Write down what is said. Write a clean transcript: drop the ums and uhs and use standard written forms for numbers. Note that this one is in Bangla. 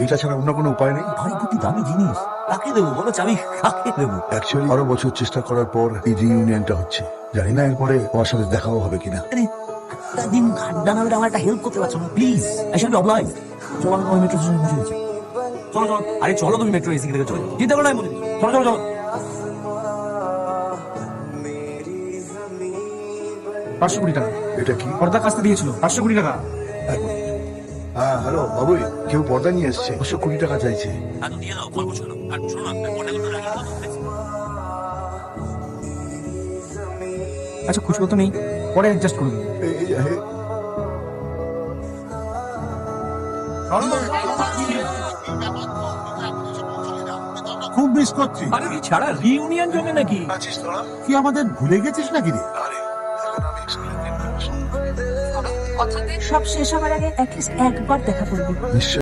এইটা ছাড়া অন্য কোনো উপায় নেই। ভাই দুটি দামি জিনিস কাকে দেবো বলো, চাবি কাকে দেবো? অ্যাকচুয়ালি 12 বছর চেষ্টা করার পর এই রিইউনিয়নটা হচ্ছে। জানি না এরপরে ওর সাথে দেখাও হবে কিনা। আরে দিন আড্ডা না হলে আমার একটা হেল্প করতে পারছো না please? I shall be obliged. চলো আমি মেট্রো স্টেশনে পৌঁছে গেছি। চলো চলো, আরে চলো তুমি মেট্রো এসি থেকে চলো, চিন্তা করো না আমি বলি, চলো চলো চলো। 500 কোটি টাকা এটা কি? পর্দা কাছতে দিয়েছিল, 500 কোটি টাকা। হ্যাঁ হ্যালো বাবুই, কেউ পর্দা নিয়ে এসছে, 200 কোটি টাকা চাইছে। আর দিয়ে দাও, কল করছো না। আর শোনো না, পর্দাগুলো লাগিয়ে দাও। আচ্ছা খুচরো তো নেই, পরে অ্যাডজাস্ট করে দেবো। খুব মিস করছি। আরে ছাড়া রিইউনিয়ন জমে নাকি? কি আমাদের ভুলে গেছিস নাকি রে? কথা দে, সব শেষ হওয়ার আগে অ্যাটলিস্ট একবার দেখা করবি। নিশ্চয়।